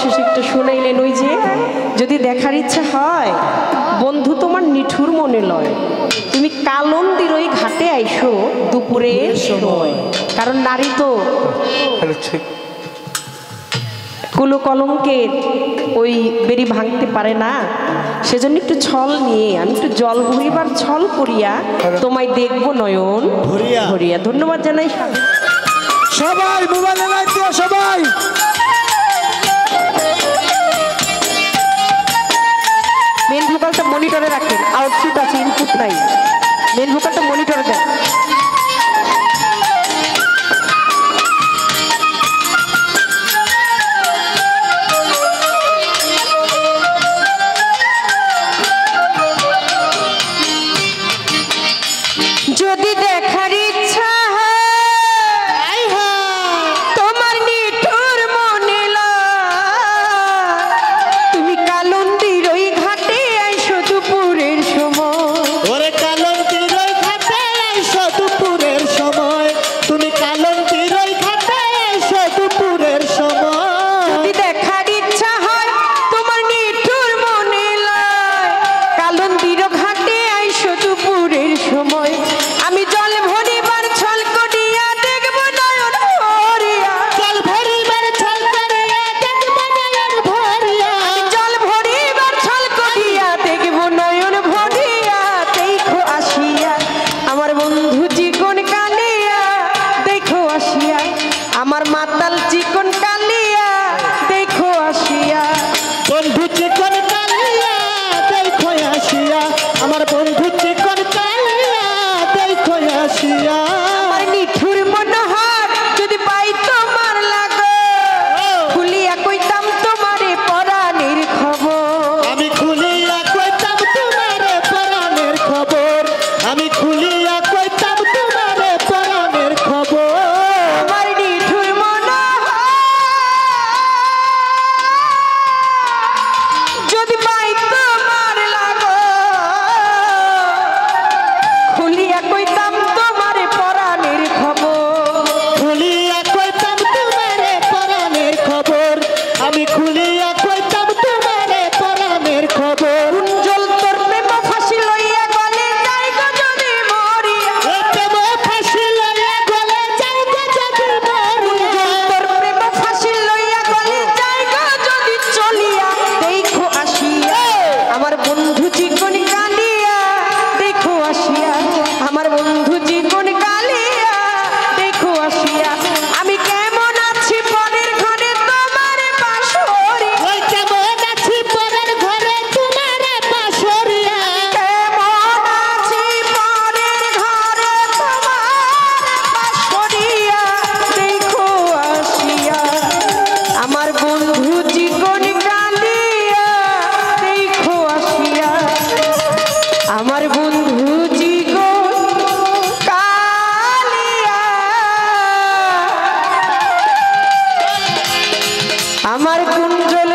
সর্বশেষ একটু শুনাইলেন ওই যে যদি দেখার ইচ্ছা হয় বন্ধু তোমার নিঠুর মনে লয়, তুমি কালন্দির ওই ঘাটে আইসো দুপুরের সময়। কারণ নারী তো কুলো কলঙ্কের ওই বেরি ভাঙতে পারে না, সেজন্য একটু ছল নিয়ে আমি একটু জল ভরিবার ছল করিয়া তোমায় দেখবো নয়ন ভরিয়া। ধন্যবাদ জানাই সবাই মোবাইলে লাইক দিও সবাই। মেন ভোকালটা মনিটরে রাখেন, আউটপুট আছে ইনপুট নাই, মেন ভোকালটা মনিটরে দেন। যদি দেখার ইচ্ছা তোমার নিঠুর মনে তুমি কালন্দির ওই ঘাটে আইসো দুপুরের সময়। ওরে কালন্দির ওই ঘাটে আইসো দুপুরের সময়, তুমি কালন্দির ওই ঘাটে আইসো দুপুরের সময়। যদি দেখার ইচ্ছা হয় তোমার নিঠুর মনে কালন্দির ঘাটে আইসো দুপুরের সময়। আমি জল ভরিবার ছল করিয়া দেখব নয়ন ভরিয়া, জল ভরিবার ছল করিয়া দেখব নয়ন ভরিয়া, জল ভরিবার ছল করিয়া দেখব নয়ন ভরিয়া। দেখো আসিয়া আমার বন্ধু চিকন কালিয়া, দেখো আসিয়া আমার মাতাল চিকন কালিয়া, দেখো আসিয়া বন্ধু চিকন কালিয়া দেখো আসিয়া, আমার বন্ধু চিকন কালিয়া দেখো আসিয়া। আমার নিঠুর মনোহর যদি পাই তোমার লাগো, খুলিয়া কইতাম তোমারে পরাণের খবর। আমি খুলিয়া কইতাম তোমারে পরাণের খবর, আমি খুলিয়া কইতাম তোমারে পরাণের খবর। আমার নিঠুর মনোহর যদি পাই তোমার লাগো, খুলিয়া কইতাম তোমারে পরাণের খবর। খুলিয়া কইতাম তোমারে পরাণের খবর, আমি খুলিয়া কইতাম তোমারে পরাণের খবর। কুঞ্জল তোর প্রেম ফাঁসি লইয়া গলে যাই গো যদি মরিয়া, প্রেম ফাঁসি লইয়া গলে যাই গো যদি মরিয়া, তোর প্রেম ফাঁসি লইয়া গলে যাই গো যদি চলিয়া। দেখো আসিয়া আমার বন্ধু চিকন কালিয়া, দেখো আসিয়া আমার বন্ধু চিকন কালিয়া, দেখো আসিয়া আমি কেমন আছি পরের ঘরে তোমার বাসরি, ওই কেমন আছি পরের ঘরে তোমারে বাসরিয়া, কেমন আছি পরের ঘরে তোমার বাসরিয়া। দেখো আসিয়া আমার বন্ধু চিকন কালিয়া, দেখো আসিয়া আমার বন্ধু চিকন কালিয়া, আমার কুঞ্জল